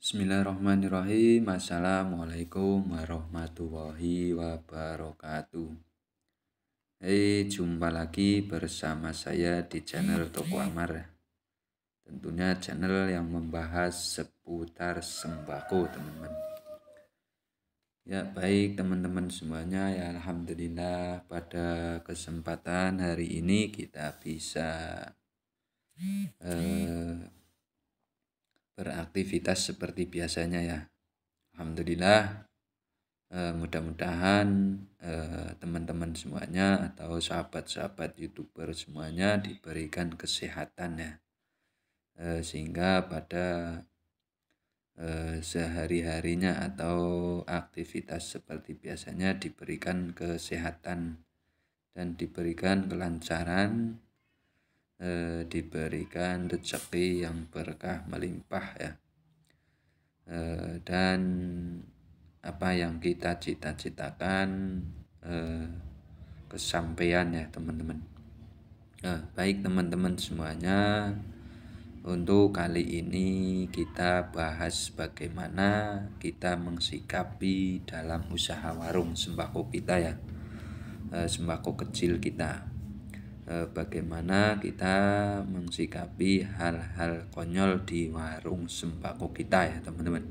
Bismillahirrahmanirrahim. Assalamualaikum warahmatullahi wabarakatuh. Jumpa lagi bersama saya di channel Toko Amar. Tentunya channel yang membahas seputar sembako, teman-teman. Ya, baik teman-teman semuanya, ya alhamdulillah pada kesempatan hari ini kita bisa beraktivitas seperti biasanya ya. Alhamdulillah, mudah-mudahan teman-teman semuanya atau sahabat-sahabat YouTuber semuanya diberikan kesehatan ya, sehingga pada sehari-harinya atau aktivitas seperti biasanya diberikan kesehatan dan diberikan kelancaran, diberikan rezeki yang berkah melimpah ya, dan apa yang kita cita-citakan kesampaian ya teman-teman. Baik teman-teman semuanya, untuk kali ini kita bahas bagaimana kita mensikapi dalam usaha warung sembako kita ya, sembako kecil kita. Bagaimana kita mensikapi hal-hal konyol di warung sembako kita ya teman-teman.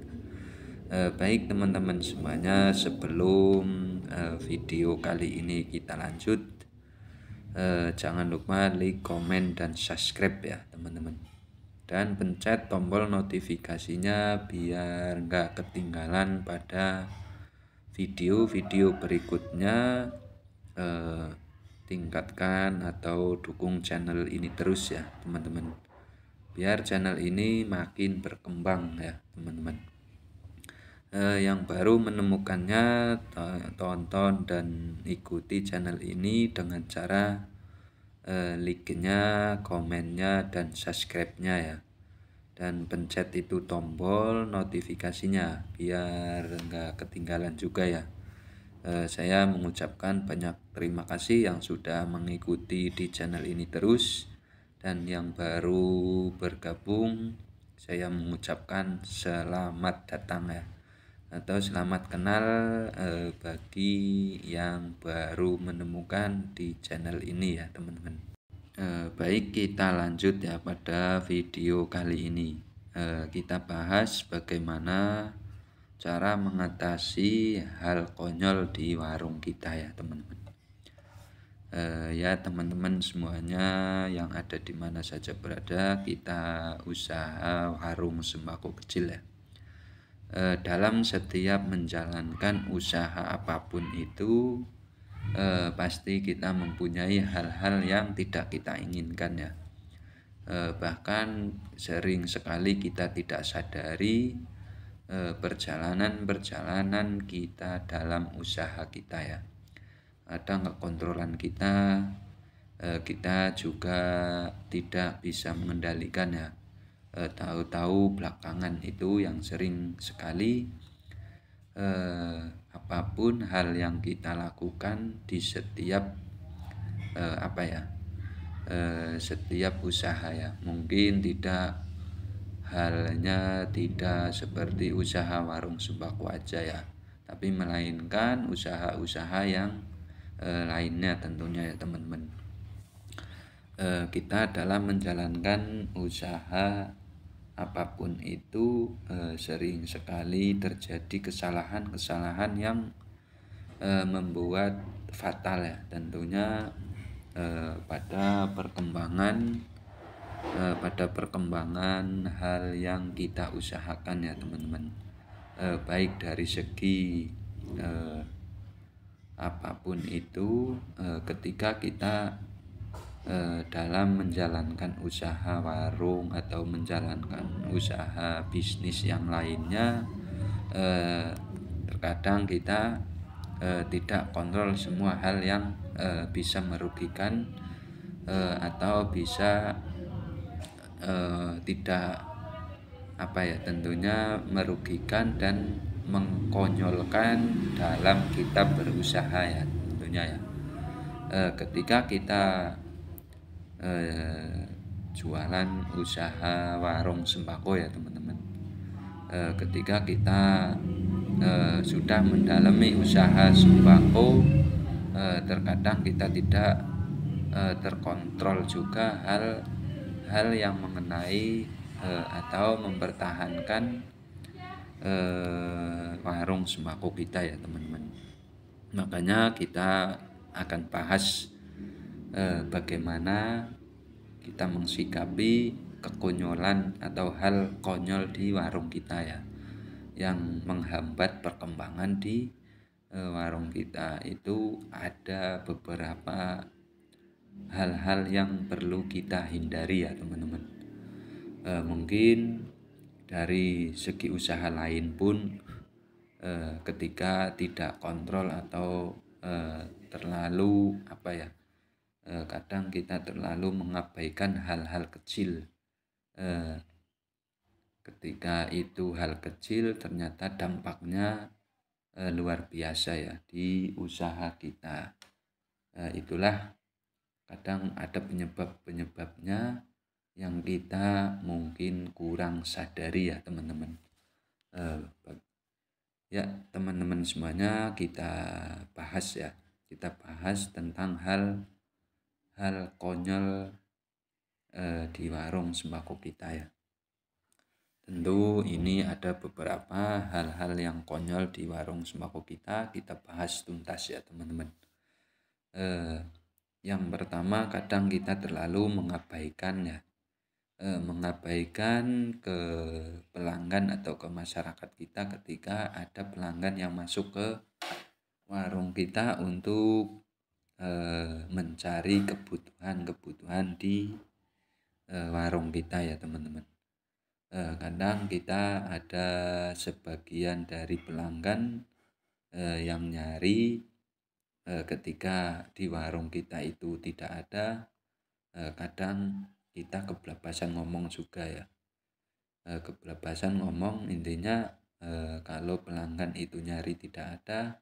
Baik teman-teman semuanya, sebelum video kali ini kita lanjut, jangan lupa like, komen, dan subscribe ya teman-teman, dan pencet tombol notifikasinya biar nggak ketinggalan pada video-video berikutnya. Tingkatkan atau dukung channel ini terus ya teman-teman, biar channel ini makin berkembang ya teman-teman. Yang baru menemukannya, tonton dan ikuti channel ini dengan cara like-nya, komennya, dan subscribe-nya ya, dan pencet itu tombol notifikasinya biar nggak ketinggalan juga ya. Saya mengucapkan banyak terima kasih yang sudah mengikuti di channel ini terus, dan yang baru bergabung saya mengucapkan selamat datang ya, atau selamat kenal bagi yang baru menemukan di channel ini ya teman-teman. Baik, kita lanjut ya pada video kali ini. Kita bahas bagaimana cara mengatasi hal konyol di warung kita ya teman-teman. Ya teman-teman semuanya yang ada di mana saja berada, kita usaha warung sembako kecil ya. Dalam setiap menjalankan usaha apapun itu, pasti kita mempunyai hal-hal yang tidak kita inginkan ya. Bahkan sering sekali kita tidak sadari perjalanan kita dalam usaha kita ya. Ada kekontrolan kita, kita juga tidak bisa mengendalikan ya. Tahu-tahu belakangan itu yang sering sekali apapun hal yang kita lakukan di setiap setiap usaha ya, mungkin halnya tidak seperti usaha warung sembako aja ya, tapi melainkan usaha-usaha yang lainnya tentunya ya teman-teman. Kita dalam menjalankan usaha apapun itu sering sekali terjadi kesalahan-kesalahan yang membuat fatal ya tentunya pada perkembangan hal yang kita usahakan ya teman-teman. Baik dari segi apapun itu, ketika kita dalam menjalankan usaha warung atau menjalankan usaha bisnis yang lainnya, terkadang kita tidak kontrol semua hal yang bisa merugikan atau bisa tidak tentunya merugikan dan mengkonyolkan dalam kita berusaha ya tentunya ya. Ketika kita jualan usaha warung sembako ya teman-teman, ketika kita sudah mendalami usaha sembako, terkadang kita tidak terkontrol juga hal-hal yang mengenai atau mempertahankan warung sembako kita ya teman-teman. Makanya kita akan bahas bagaimana kita mensikapi kekonyolan atau hal konyol di warung kita ya, yang menghambat perkembangan di warung kita. Itu ada beberapa hal-hal yang perlu kita hindari ya teman-teman. Mungkin dari segi usaha lain pun ketika tidak kontrol atau terlalu kadang kita terlalu mengabaikan hal-hal kecil. Ketika itu hal kecil ternyata dampaknya luar biasa ya di usaha kita. Itulah kadang ada penyebab-penyebabnya yang kita mungkin kurang sadari ya teman-teman. Ya teman-teman semuanya, kita bahas ya. Kita bahas tentang hal konyol di warung sembako kita ya. Tentu ini ada beberapa hal-hal yang konyol di warung sembako kita bahas tuntas ya teman-teman. Yang pertama, kadang kita terlalu mengabaikan ke pelanggan atau ke masyarakat kita ketika ada pelanggan yang masuk ke warung kita untuk mencari kebutuhan di warung kita ya teman-teman. Kadang kita ada sebagian dari pelanggan yang nyari ketika di warung kita itu tidak ada. Kadang kita kebablasan ngomong juga ya. Kebablasan ngomong, intinya kalau pelanggan itu nyari tidak ada,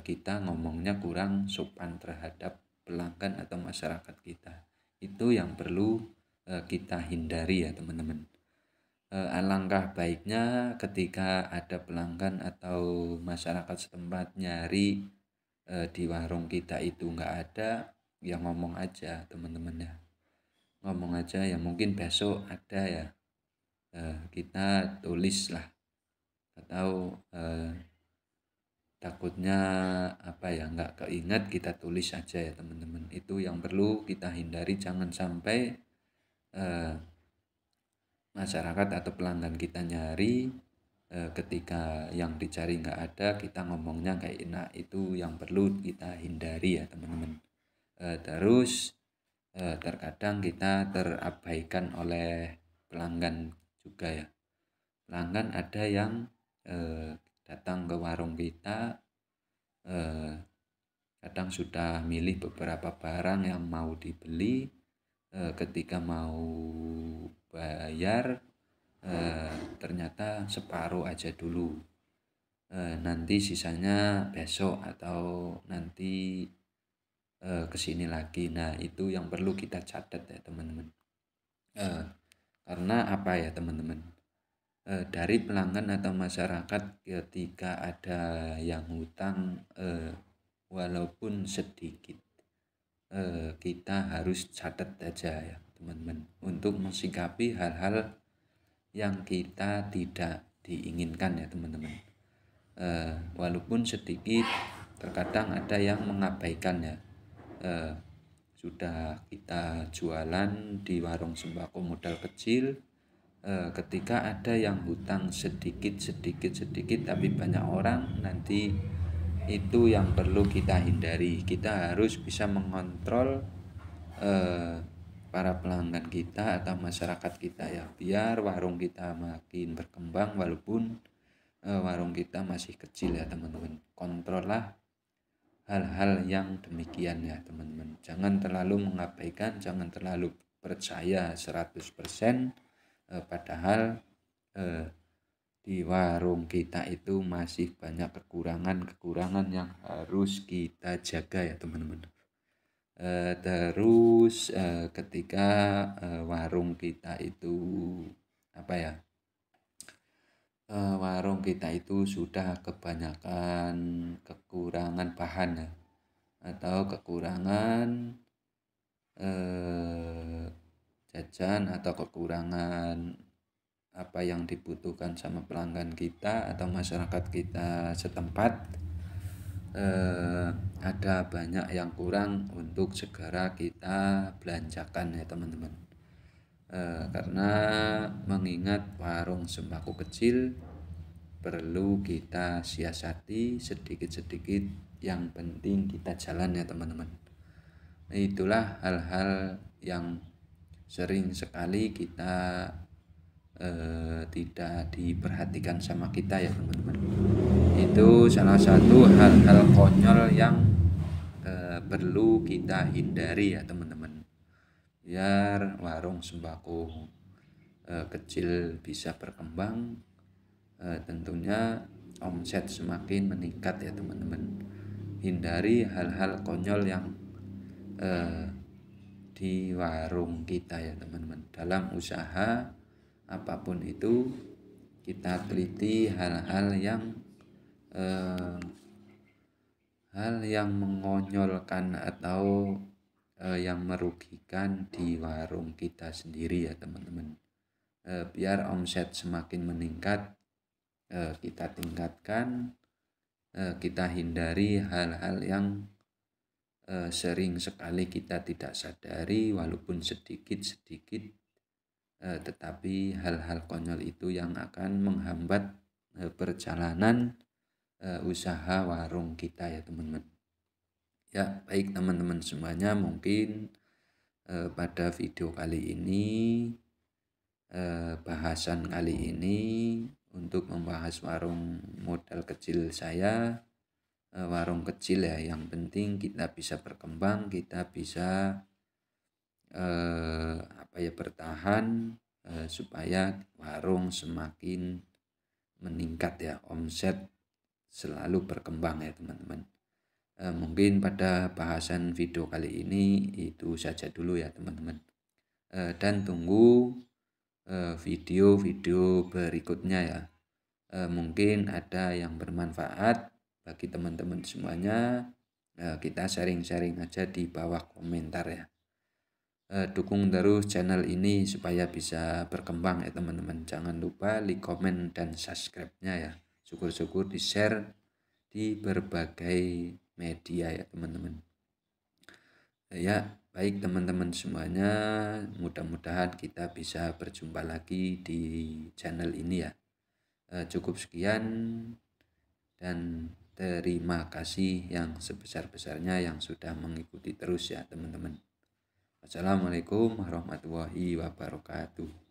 kita ngomongnya kurang sopan terhadap pelanggan atau masyarakat kita. Itu yang perlu kita hindari ya teman-teman. Alangkah baiknya ketika ada pelanggan atau masyarakat setempat nyari di warung kita itu nggak ada, ya ngomong aja teman-teman ya. Ngomong aja ya, mungkin besok ada ya, kita tulis lah, atau takutnya nggak keinget, kita tulis aja ya teman-teman. Itu yang perlu kita hindari, jangan sampai masyarakat atau pelanggan kita nyari ketika yang dicari nggak ada, kita ngomongnya nggak enak. Itu yang perlu kita hindari ya teman-teman. Terus terkadang kita terabaikan oleh pelanggan juga ya. Pelanggan ada yang datang ke warung kita, kadang sudah milih beberapa barang yang mau dibeli, ketika mau bayar ternyata separuh aja dulu, nanti sisanya besok atau nanti kesini lagi. Nah itu yang perlu kita catat ya teman-teman. Karena apa ya teman-teman, dari pelanggan atau masyarakat ketika ada yang hutang walaupun sedikit, kita harus catat aja ya teman-teman, untuk mensikapi hal-hal yang kita tidak diinginkan ya teman-teman. Walaupun sedikit, terkadang ada yang mengabaikan ya. Sudah kita jualan di warung sembako modal kecil, ketika ada yang hutang sedikit tapi banyak orang, nanti itu yang perlu kita hindari. Kita harus bisa mengontrol para pelanggan kita atau masyarakat kita ya, biar warung kita makin berkembang walaupun warung kita masih kecil ya teman-teman. Kontrollah hal-hal yang demikian ya teman-teman. Jangan terlalu mengabaikan, jangan terlalu percaya 100%, padahal di warung kita itu masih banyak kekurangan yang harus kita jaga ya teman-teman. Terus ketika warung kita itu warung kita itu sudah kebanyakan kekurangan bahan ya, atau kekurangan eh, jajan atau kekurangan apa yang dibutuhkan sama pelanggan kita atau masyarakat kita setempat, ada banyak yang kurang untuk segera kita belanjakan ya teman-teman. Karena mengingat warung sembako kecil perlu kita siasati sedikit-sedikit, yang penting kita jalan ya teman-teman. Itulah hal-hal yang sering sekali kita tidak diperhatikan sama kita ya teman-teman. Itu salah satu hal-hal konyol yang perlu kita hindari ya teman-teman, biar warung sembako kecil bisa berkembang. Tentunya omset semakin meningkat ya teman-teman. Hindari hal-hal konyol yang di warung kita ya teman-teman. Dalam usaha apapun itu kita teliti hal yang mengonyolkan atau yang merugikan di warung kita sendiri ya teman-teman. Biar omset semakin meningkat, kita tingkatkan, kita hindari hal-hal yang sering sekali kita tidak sadari, walaupun sedikit-sedikit, tetapi hal-hal konyol itu yang akan menghambat perjalanan usaha warung kita ya teman-teman. Ya, baik teman-teman semuanya, mungkin pada video kali ini, bahasan kali ini untuk membahas warung modal kecil saya, warung kecil ya, yang penting kita bisa berkembang, kita bisa bertahan, supaya warung semakin meningkat ya, omset selalu berkembang ya teman-teman. Mungkin pada bahasan video kali ini itu saja dulu ya teman-teman, dan tunggu video-video berikutnya ya. Mungkin ada yang bermanfaat bagi teman-teman semuanya. Kita sharing-sharing aja di bawah komentar ya. Dukung terus channel ini supaya bisa berkembang ya teman-teman. Jangan lupa like, komen, dan subscribe-nya ya. Syukur-syukur di share di berbagai media ya teman-teman. Ya, baik teman-teman semuanya, mudah-mudahan kita bisa berjumpa lagi di channel ini ya. Cukup sekian, dan terima kasih yang sebesar-besarnya yang sudah mengikuti terus ya teman-teman. Assalamualaikum warahmatullahi wabarakatuh.